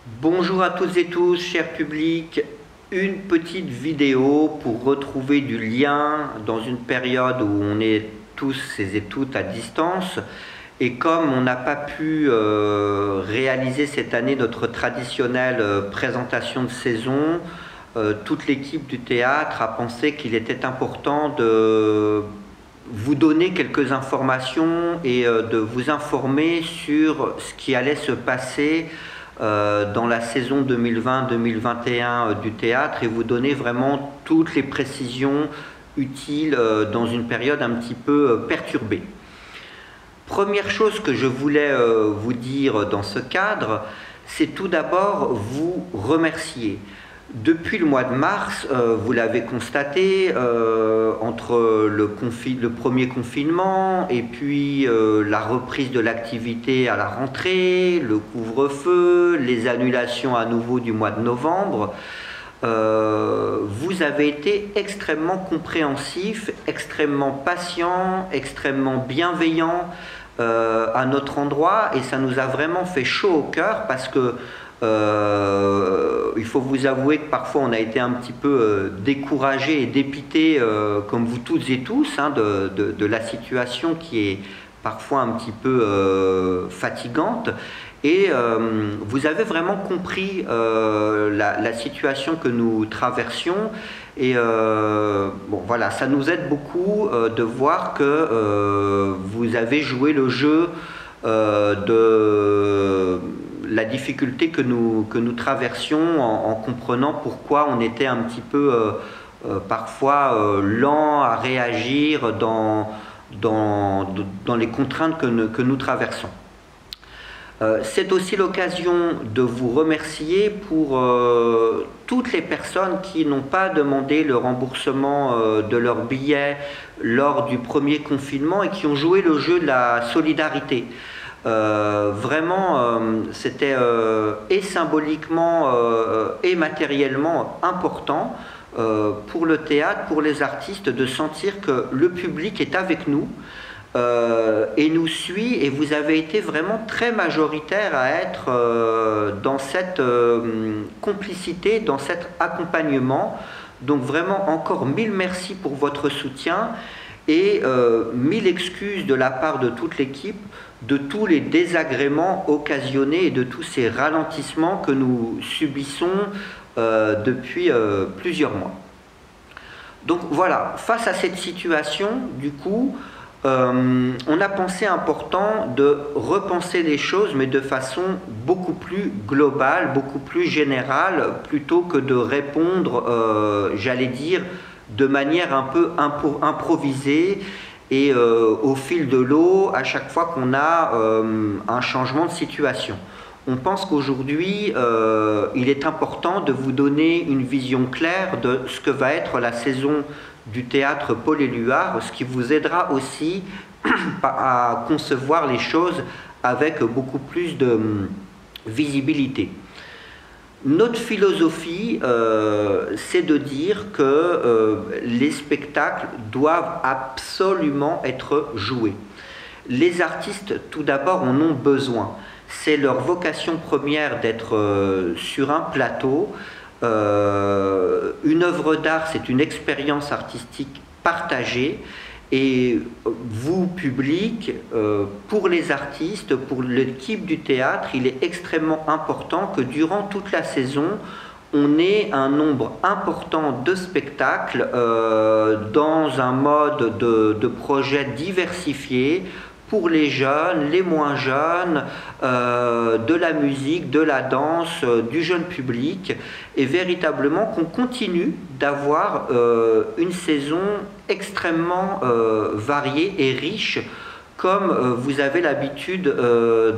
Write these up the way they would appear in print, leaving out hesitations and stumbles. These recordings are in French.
Bonjour à toutes et tous, cher public. Une petite vidéo pour retrouver du lien dans une période où on est tous et toutes à distance. Et comme on n'a pas pu réaliser cette année notre traditionnelle présentation de saison, toute l'équipe du théâtre a pensé qu'il était important de vous donner quelques informations et de vous informer sur ce qui allait se passer dans la saison 2020-2021 du théâtre et vous donner vraiment toutes les précisions utiles dans une période un petit peu perturbée. Première chose que je voulais vous dire dans ce cadre, c'est tout d'abord vous remercier. Depuis le mois de mars, vous l'avez constaté, entre le premier confinement et puis la reprise de l'activité à la rentrée, le couvre-feu, les annulations à nouveau du mois de novembre, vous avez été extrêmement compréhensif, extrêmement patient, extrêmement bienveillant à notre endroit et ça nous a vraiment fait chaud au cœur parce que il faut vous avouer que parfois on a été un petit peu découragé et dépité, comme vous toutes et tous, hein, de la situation qui est parfois un petit peu fatigante. Et vous avez vraiment compris la situation que nous traversions. Et bon, voilà, ça nous aide beaucoup de voir que vous avez joué le jeu de la difficulté que nous traversions en comprenant pourquoi on était un petit peu parfois lent à réagir dans les contraintes que nous traversons. C'est aussi l'occasion de vous remercier pour toutes les personnes qui n'ont pas demandé le remboursement de leur billet lors du premier confinement et qui ont joué le jeu de la solidarité. Vraiment, c'était et symboliquement et matériellement important pour le théâtre, pour les artistes, de sentir que le public est avec nous et nous suit, et vous avez été vraiment très majoritaire à être dans cette complicité, dans cet accompagnement. Donc vraiment encore mille merci pour votre soutien et mille excuses de la part de toute l'équipe de tous les désagréments occasionnés et de tous ces ralentissements que nous subissons depuis plusieurs mois. Donc voilà, face à cette situation, du coup, on a pensé important de repenser les choses, mais de façon beaucoup plus globale, beaucoup plus générale, plutôt que de répondre, j'allais dire, de manière un peu improvisée et au fil de l'eau à chaque fois qu'on a un changement de situation. On pense qu'aujourd'hui, il est important de vous donner une vision claire de ce que va être la saison du théâtre Paul Éluard, ce qui vous aidera aussi à concevoir les choses avec beaucoup plus de visibilité. Notre philosophie, c'est de dire que les spectacles doivent absolument être joués. Les artistes, tout d'abord, en ont besoin. C'est leur vocation première d'être sur un plateau. Une œuvre d'art, c'est une expérience artistique partagée. Et vous, public, pour les artistes, pour l'équipe du théâtre, il est extrêmement important que durant toute la saison, on ait un nombre important de spectacles dans un mode de projet diversifié pour les jeunes, les moins jeunes, de la musique, de la danse, du jeune public, et véritablement qu'on continue d'avoir une saison extrêmement variée et riche, comme vous avez l'habitude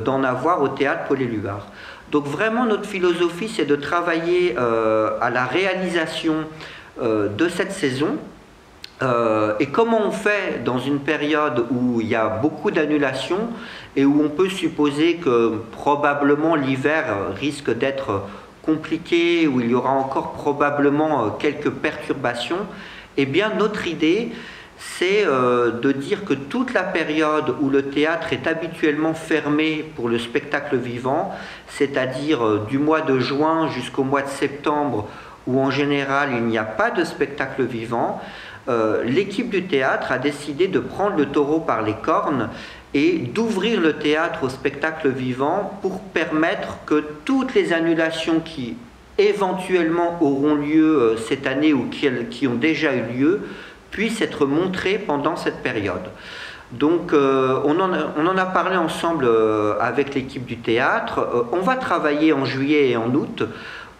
d'en avoir au théâtre Paul Éluard. Donc vraiment, notre philosophie, c'est de travailler à la réalisation de cette saison. Et comment on fait dans une période où il y a beaucoup d'annulations et où on peut supposer que probablement l'hiver risque d'être compliqué, où il y aura encore probablement quelques perturbations? Eh bien, notre idée, c'est de dire que toute la période où le théâtre est habituellement fermé pour le spectacle vivant, c'est-à-dire du mois de juin jusqu'au mois de septembre, où en général il n'y a pas de spectacle vivant, l'équipe du théâtre a décidé de prendre le taureau par les cornes et d'ouvrir le théâtre au spectacle vivant pour permettre que toutes les annulations qui éventuellement auront lieu cette année ou qui ont déjà eu lieu puissent être montrées pendant cette période. Donc on en a parlé ensemble avec l'équipe du théâtre. On va travailler en juillet et en août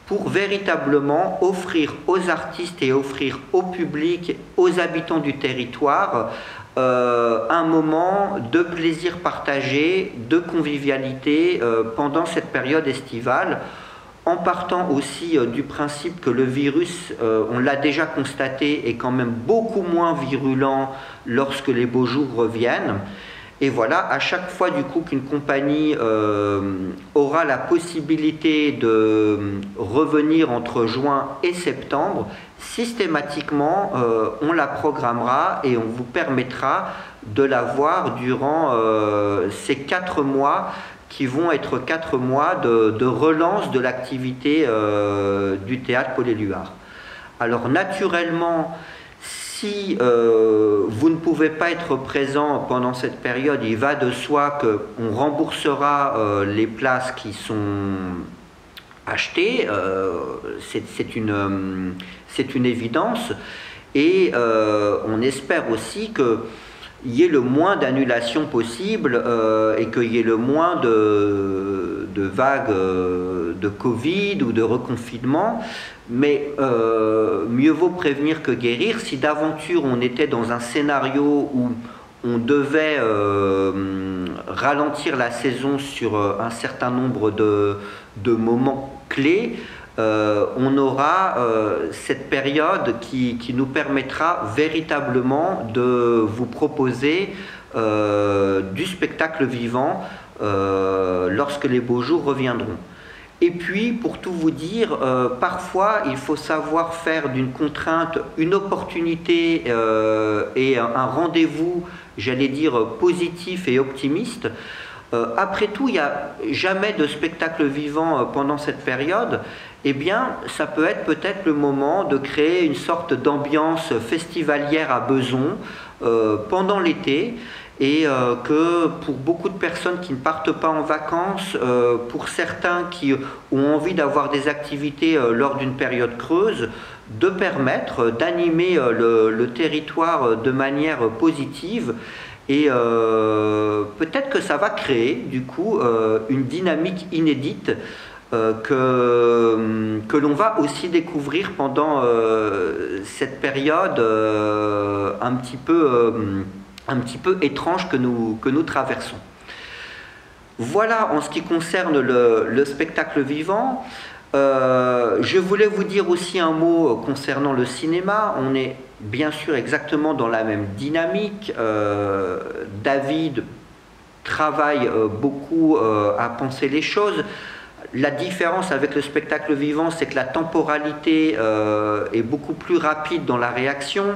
pour véritablement offrir aux artistes et offrir au public, aux habitants du territoire, un moment de plaisir partagé, de convivialité pendant cette période estivale, en partant aussi du principe que le virus, on l'a déjà constaté, est quand même beaucoup moins virulent lorsque les beaux jours reviennent. Et voilà, à chaque fois du coup qu'une compagnie aura la possibilité de revenir entre juin et septembre, systématiquement on la programmera et on vous permettra de la voir durant ces 4 mois qui vont être 4 mois de relance de l'activité du théâtre Paul Éluard. Alors naturellement, si vous ne pouvez pas être présent pendant cette période, il va de soi qu'on remboursera les places qui sont achetées, c'est une évidence, et on espère aussi qu'il y ait le moins d'annulations possible et qu'il y ait le moins de vagues de Covid ou de reconfinement. Mais mieux vaut prévenir que guérir. Si d'aventure on était dans un scénario où on devait ralentir la saison sur un certain nombre de moments clés, on aura cette période qui nous permettra véritablement de vous proposer du spectacle vivant lorsque les beaux jours reviendront. Et puis, pour tout vous dire, parfois, il faut savoir faire d'une contrainte une opportunité et un rendez-vous, j'allais dire, positif et optimiste. Après tout, il n'y a jamais de spectacle vivant pendant cette période. Eh bien, ça peut être peut-être le moment de créer une sorte d'ambiance festivalière à Besançon pendant l'été. Et que pour beaucoup de personnes qui ne partent pas en vacances, pour certains qui ont envie d'avoir des activités lors d'une période creuse, de permettre d'animer le territoire de manière positive. Et peut-être que ça va créer du coup une dynamique inédite que l'on va aussi découvrir pendant cette période un petit peu étrange que nous traversons. Voilà en ce qui concerne le spectacle vivant. Je voulais vous dire aussi un mot concernant le cinéma. On est bien sûr exactement dans la même dynamique. David travaille beaucoup à penser les choses. La différence avec le spectacle vivant, c'est que la temporalité est beaucoup plus rapide dans la réaction.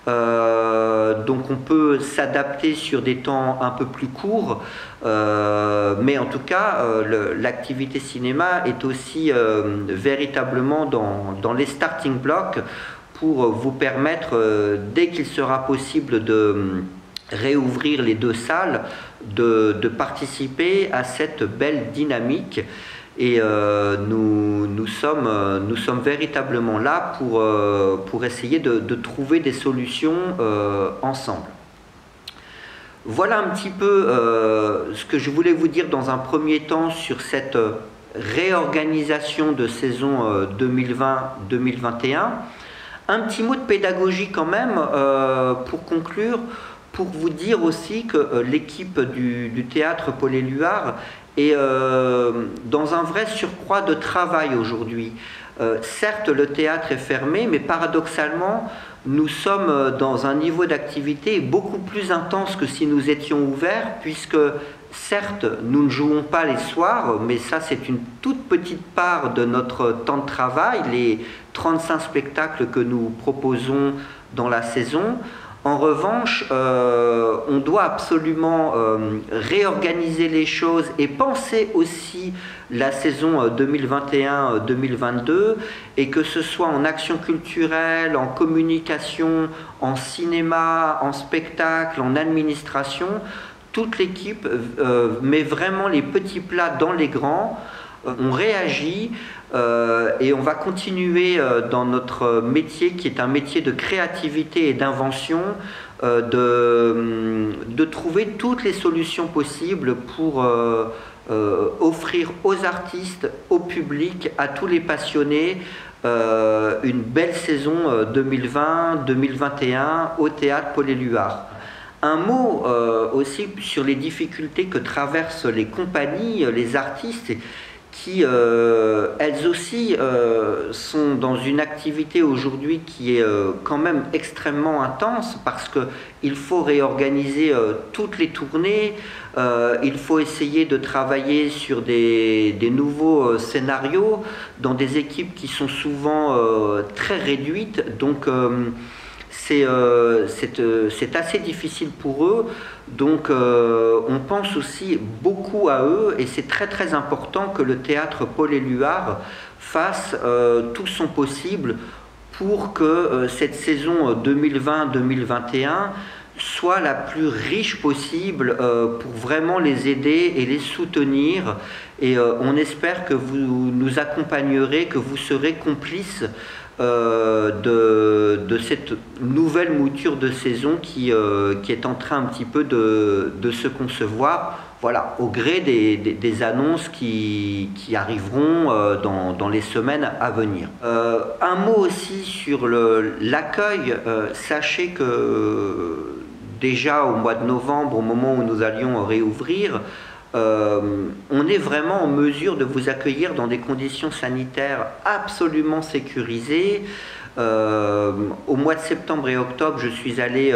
Donc on peut s'adapter sur des temps un peu plus courts, mais en tout cas l'activité cinéma est aussi véritablement dans les starting blocks pour vous permettre, dès qu'il sera possible de réouvrir les 2 salles, de participer à cette belle dynamique. Et nous sommes véritablement là pour essayer de trouver des solutions ensemble. Voilà un petit peu ce que je voulais vous dire dans un premier temps sur cette réorganisation de saison 2020-2021. Un petit mot de pédagogie quand même pour conclure, pour vous dire aussi que l'équipe du théâtre Paul Éluard est dans un vrai surcroît de travail aujourd'hui. Certes, le théâtre est fermé, mais paradoxalement, nous sommes dans un niveau d'activité beaucoup plus intense que si nous étions ouverts, puisque certes, nous ne jouons pas les soirs, mais ça c'est une toute petite part de notre temps de travail, les 35 spectacles que nous proposons dans la saison. En revanche, on doit absolument réorganiser les choses et penser aussi la saison 2021-2022, et que ce soit en action culturelle, en communication, en cinéma, en spectacle, en administration, toute l'équipe met vraiment les petits plats dans les grands. On réagit et on va continuer dans notre métier, qui est un métier de créativité et d'invention, de trouver toutes les solutions possibles pour offrir aux artistes, au public, à tous les passionnés, une belle saison 2020-2021 au Théâtre Paul Éluard. Un mot aussi sur les difficultés que traversent les compagnies, les artistes, qui elles aussi sont dans une activité aujourd'hui qui est quand même extrêmement intense, parce qu'il faut réorganiser toutes les tournées, il faut essayer de travailler sur des nouveaux scénarios dans des équipes qui sont souvent très réduites, donc c'est assez difficile pour eux. Donc on pense aussi beaucoup à eux, et c'est très très important que le théâtre Paul Éluard fasse tout son possible pour que cette saison 2020-2021 soit la plus riche possible, pour vraiment les aider et les soutenir. Et on espère que vous nous accompagnerez, que vous serez complices de cette nouvelle mouture de saison qui est en train un petit peu de se concevoir, voilà, au gré des annonces qui arriveront dans les semaines à venir. Un mot aussi sur l'accueil. Sachez que déjà au mois de novembre, au moment où nous allions réouvrir, on est vraiment en mesure de vous accueillir dans des conditions sanitaires absolument sécurisées. Au mois de septembre et octobre, je suis allé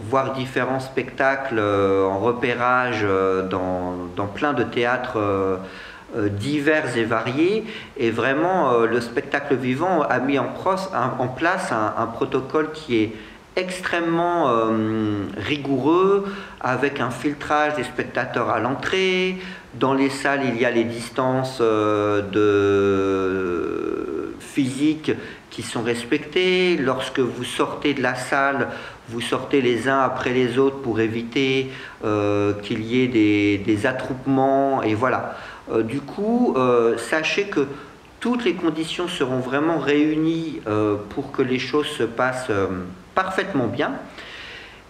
voir différents spectacles en repérage dans plein de théâtres divers et variés, et vraiment le spectacle vivant a mis en place un protocole qui est extrêmement rigoureux, avec un filtrage des spectateurs à l'entrée. Dans les salles, il y a les distances physiques qui sont respectées. Lorsque vous sortez de la salle, vous sortez les uns après les autres pour éviter qu'il y ait des attroupements, et voilà. Du coup, sachez que toutes les conditions seront vraiment réunies pour que les choses se passent parfaitement bien.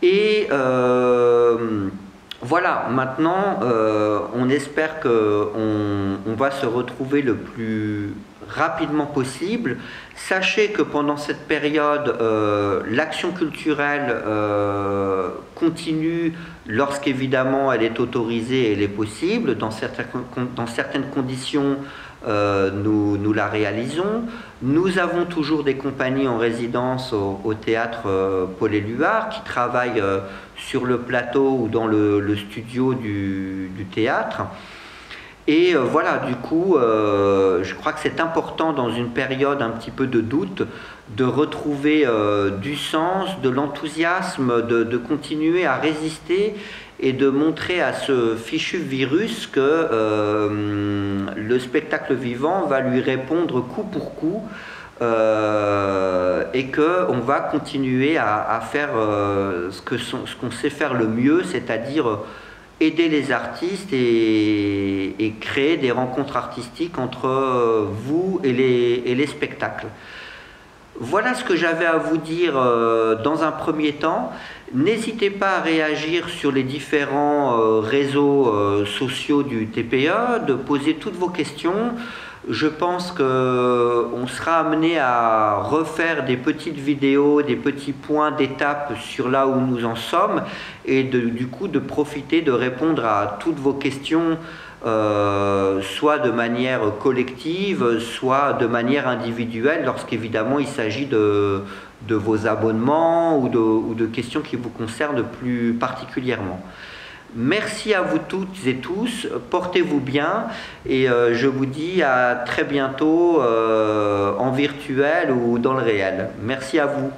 Et voilà, maintenant on espère qu'on va se retrouver le plus rapidement possible. Sachez que pendant cette période, l'action culturelle continue lorsqu'évidemment elle est autorisée et elle est possible. Dans certaines conditions, nous la réalisons. Nous avons toujours des compagnies en résidence au théâtre Paul Éluard qui travaillent sur le plateau ou dans le studio du théâtre. Et voilà, du coup, je crois que c'est important dans une période un petit peu de doute de retrouver du sens, de l'enthousiasme, de continuer à résister et de montrer à ce fichu virus que le spectacle vivant va lui répondre coup pour coup, et qu'on va continuer à faire ce qu'on sait faire le mieux, c'est-à-dire aider les artistes et créer des rencontres artistiques entre vous et les spectacles. Voilà ce que j'avais à vous dire dans un premier temps. N'hésitez pas à réagir sur les différents réseaux sociaux du TPE, de poser toutes vos questions. Je pense qu'on sera amené à refaire des petites vidéos, des petits points d'étape sur là où nous en sommes, et du coup de profiter de répondre à toutes vos questions, soit de manière collective, soit de manière individuelle, lorsqu'évidemment il s'agit de vos abonnements ou de questions qui vous concernent plus particulièrement. Merci à vous toutes et tous, portez-vous bien, et je vous dis à très bientôt en virtuel ou dans le réel. Merci à vous.